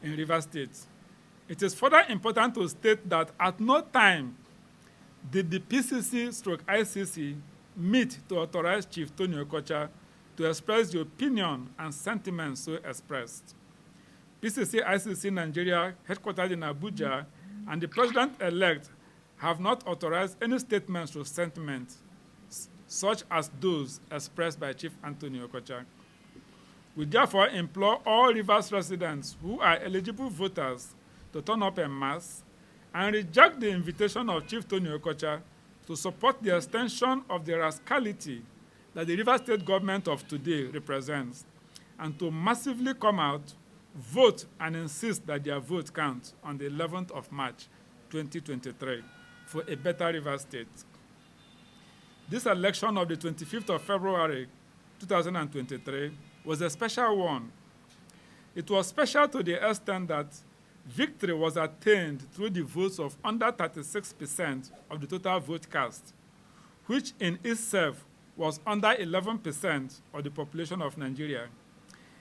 in Rivers State. It is further important to state that at no time did the PCC/ICC meet to authorize Chief Tony Okocha to express the opinion and sentiments so expressed. PCC/ICC Nigeria, headquartered in Abuja, and the President-elect have not authorized any statements or sentiments such as those expressed by Chief Anthony Okocha. We therefore implore all Rivers residents who are eligible voters to turn up en masse and reject the invitation of Chief Tony Okocha to support the extension of the rascality that the Rivers State government of today represents, and to massively come out, vote, and insist that their vote counts on the 11th of March, 2023, for a better Rivers State. This election of the 25th of February, 2023, was a special one. It was special to the extent that victory was attained through the votes of under 36% of the total vote cast, which in itself was under 11% of the population of Nigeria.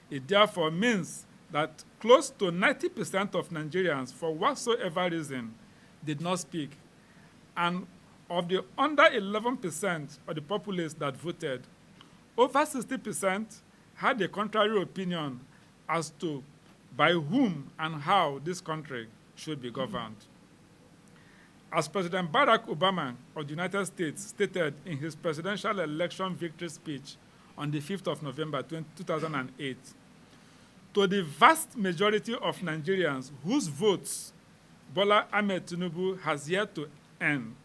It therefore means that close to 90% of Nigerians, for whatsoever reason, did not speak. And of the under 11% of the populace that voted, over 60% had a contrary opinion as to by whom and how this country should be governed. As President Barack Obama of the United States stated in his presidential election victory speech on the 5th of November 2008, to the vast majority of Nigerians whose votes Bola Ahmed Tinubu has yet to earn,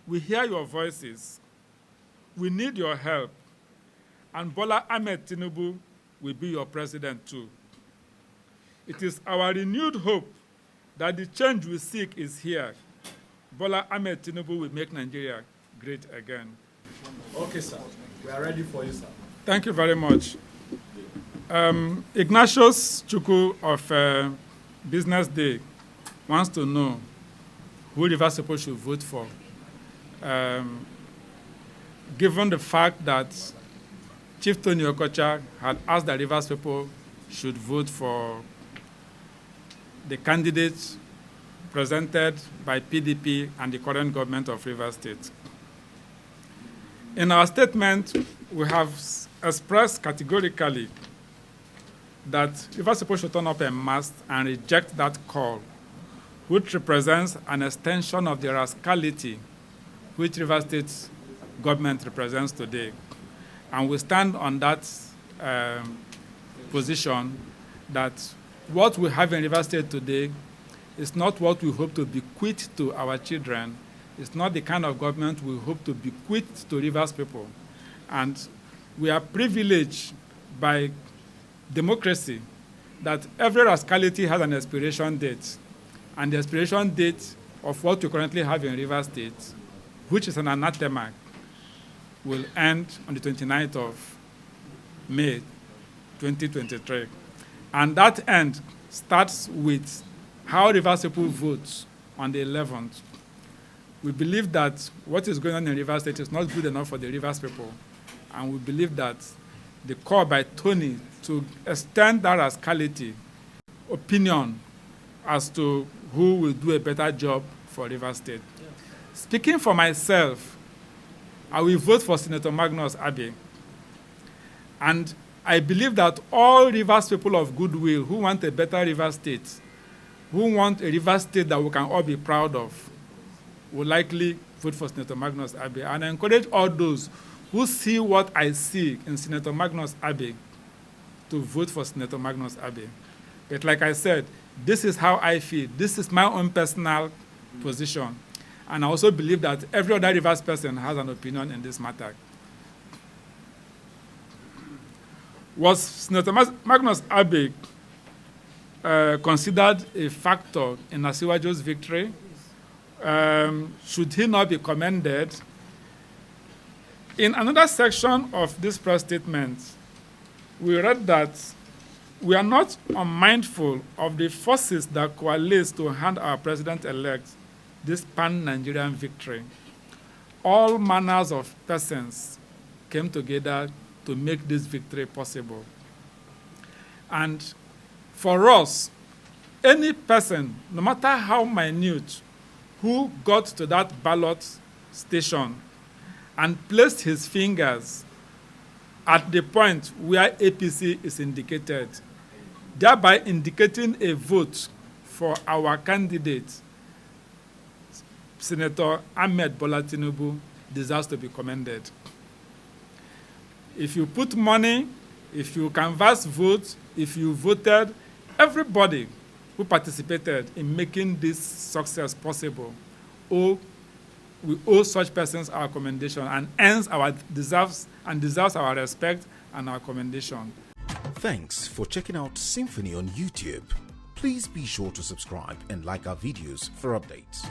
we hear your voices. We need your help. And Bola Ahmed Tinubu will be your president too. It is our renewed hope that the change we seek is here. Bola Ahmed Tinubu will make Nigeria great again. Okay, sir. We are ready for you, sir. Thank you very much. Ignatius Chukwu of Business Day wants to know who Rivers people should vote for, given the fact that Chief Tony Okocha had asked the Rivers people should vote for the candidates presented by PDP and the current government of Rivers State. In our statement, we have expressed categorically that Rivers people should turn up en masse and reject that call, which represents an extension of the rascality which Rivers State government represents today. And we stand on that position that what we have in Rivers State today is not what we hope to bequeath to our children. It's not the kind of government we hope to bequeath to Rivers people. And we are privileged by democracy that every rascality has an expiration date. And the expiration date of what we currently have in Rivers State, which is an anathema, will end on the 29th of May, 2023. And that end starts with how Rivers people vote on the 11th. We believe that what is going on in Rivers State is not good enough for the Rivers people. And we believe that the call by Tony to extend that rascality opinion as to who will do a better job for Rivers State. Yeah. Speaking for myself, I will vote for Senator Magnus Abe. And I believe that all Rivers people of goodwill who want a better Rivers State, who want a Rivers State that we can all be proud of, will likely vote for Senator Magnus Abe. And I encourage all those who see what I see in Senator Magnus Abe to vote for Senator Magnus Abe. But like I said, this is how I feel. This is my own personal position. And I also believe that every other Rivers person has an opinion in this matter. Was Senator Magnus Abe considered a factor in Asiwajo's victory? Should he not be commended? In another section of this press statement, we read that we are not unmindful of the forces that coalesce to hand our president-elect this pan-Nigerian victory. All manners of persons came together to make this victory possible. And for us, any person, no matter how minute, who got to that ballot station and placed his fingers at the point where APC is indicated, thereby indicating a vote for our candidate, Senator Ahmed Bola Tinubu, deserves to be commended. If you put money, if you canvass votes, if you voted, everybody who participated in making this success possible, we owe such persons our commendation and deserves our respect and our commendation. Thanks for checking out SYMFONI on YouTube. Please be sure to subscribe and like our videos for updates.